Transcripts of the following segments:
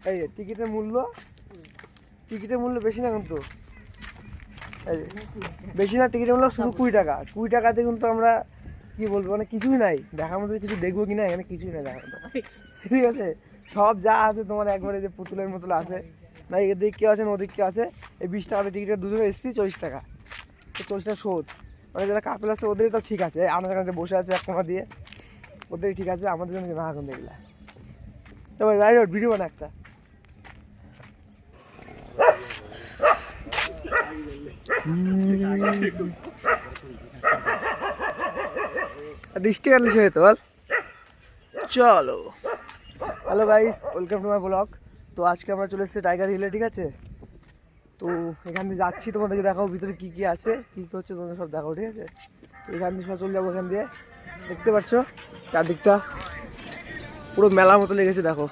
এই টিকিটের মূল্য বেশি না কিন্তু, এই বেশি না, টিকিটের মূল্য শুধু 20 টাকা। 20 টাকাতে কিন্তু আমরা কি বলবো, মানে কিছুই নাই দেখার মতো, কিছু দেখবো কিনা এখানে কিছুই নাই দেখার মতো, ঠিক আছে। সব যা আছে তোমার একবারে যে পুতুলের মতো আছে না, এদিক কেউ আছে না ওদিক কেউ আছে। এই 20 টাকাতে টিকিটের দুজনে এসেছি 40 টাকা, তো 40 টাকা শোধ। মানে যারা কাপেল আছে ওদের তো ঠিক আছে, আমাদের কাছে বসে আছে এক কোণা দিয়ে, ওদের ঠিক আছে, আমাদের জন্য না এখন দেখলা। এবার রাইড ভিডিও বানা একটা। দৃষ্টি কাটলে সে হতো বল। চলো, hello guys, welcome to my blog. তো আজকে আমরা চলে এসেছি টাইগার হিলে, ঠিক আছে। তো এখান দিয়ে যাচ্ছি, তোমাদেরকে দেখাবো ভিতরে কী কী আছে, কী কী হচ্ছে তোমাদের সব দেখাবো, ঠিক আছে। তো এখান দিয়ে সব চলে যাবো, এখান দিয়ে দেখতে পাচ্ছ চারদিকটা পুরো মেলার মতো লেগেছে, দেখো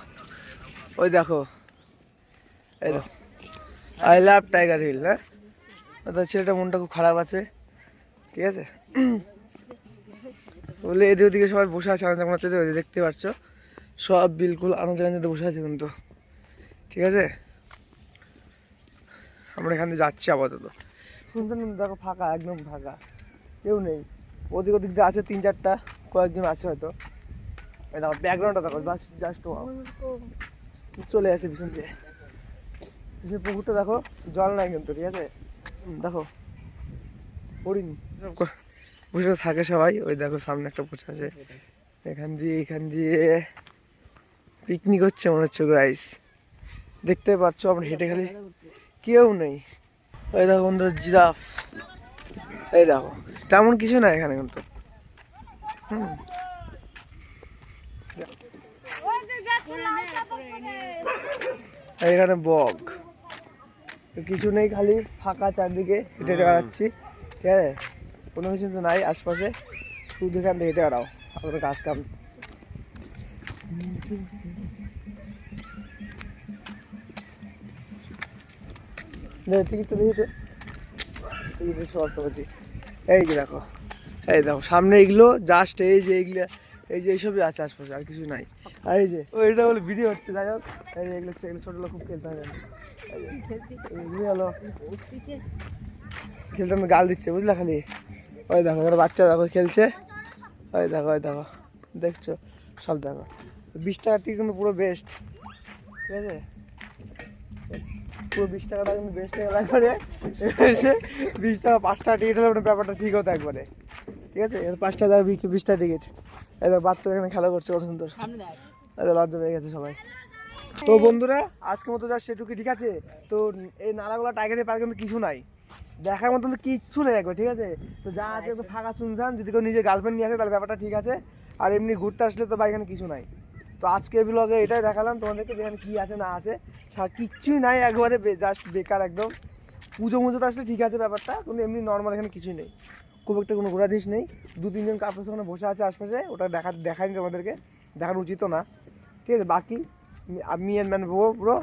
ওই দেখো, এই দেখো আই লাভ টাইগার হিল। হ্যাঁ, ছেলেটা মনটা খুব খারাপ আছে, ঠিক আছে। বলে এদিকে ওদিকে সবাই বসে আছে আনন্দ করছে, দেখতে পাচ্ছ সব বিলকুল আনন্দ জায়গাতে বসে আছে কিন্তু, ঠিক আছে। আমরা এখানে যাচ্ছি আপাতত, শুনছেন দেখো ফাঁকা, একদম ফাঁকা, কেউ নেই। ওদিক ওদিক দিয়ে আছে 3-4টা, কয়েকজন আছে হয়তো। এই দেখো ব্যাকগ্রাউন্ডটা দেখো, জাস্ট চলে আসে পিছন দিয়ে, পিছনে পুকুরটা দেখো, জল নাই কিন্তু, ঠিক আছে। দেখো পড়িনি, বসে থাকে সবাই। ওই দেখো সামনে একটা বসে আছে, এখান দিয়ে পিকনিক হচ্ছে মনে হচ্ছে গাইস, দেখতে পাচ্ছ। আমরা হেঁটে খালি, কেউ নেই। ওই দেখো বন্ধু জিরাফ, এই দেখো তেমন কিছু না এখানে কিন্তু। এখানে বক, কিছু নেই, খালি ফাঁকা চারদিকে, হেঁটে হেঁটে বেড়াচ্ছি, ঠিক আছে। কোনো কিছু তো নাই আশপাশে, শুধু এখান থেকে হেঁটে বেড়াও, আপনার কাজ কাম। টিকিট তো দিয়েছে, টিকিটের শর্ত হচ্ছে এই যে দেখো, এই দেখো সামনে এইগুলো জাস্ট, এই যে এইগুলো, এই যে এইসবই আছে আশপাশে, আর কিছু নাই। আর এই যে ওইটা বলে ভিডিও হচ্ছে, যাই হোক, এই যে এগুলো ছোটগুলো খুব খেলতে হয়, হলো ছেলেটা গাল দিচ্ছে বুঝলা খালি। ওই দেখো এখানে বাচ্চা দেখো খেলছে, ওই দেখো দেখছো সব দেখো। 20 টাকার টিকিট কিন্তু পুরো বেস্ট, ঠিক আছে। পুরো 20 টাকাটা কিন্তু বেস্ট হয়ে গেল একবারে। 20 টাকা 5 টাকা টিকিট হলে ব্যাপারটা ঠিক হতো একবারে, ঠিক আছে। 5 টাকা 20 টাকা টিকিট। এই দেখো বাচ্চা এখানে খেলা করছে কত সুন্দর, লজ্জা পেয়ে গেছে সবাই। তো বন্ধুরা আজকের মতো যা সেটুকু, ঠিক আছে। তো এই নালাগোলা টাইগারের পার্কে কিন্তু কিছু নাই দেখার মতন, তো কিচ্ছু নেই একবার, ঠিক আছে। তো যা আছে তো ফাঁকা শুনছান, যদি কেউ নিজে গার্লফ্রেন্ড নিয়ে আসে তাহলে ব্যাপারটা ঠিক আছে, আর এমনি ঘুরতে আসলে তো বা এখানে কিছু নাই। তো আজকে ব্লগে এটাই দেখালাম তোমাদেরকে, যেখানে কী আছে না আছে, কিচ্ছুই নাই একবারে, জাস্ট বেকার একদম। পুজোতে আসলে ঠিক আছে ব্যাপারটা, কিন্তু এমনি নর্মাল এখানে কিছুই নেই, খুব একটা কোনো ঘোরা জিনিস নেই। 2-3 জন কাপড় ওখানে বসে আছে আশপাশে, ওটা দেখায়নি তোমাদেরকে, দেখানো উচিত না, ঠিক আছে। বাকি আমি এর ম্যান ব্রো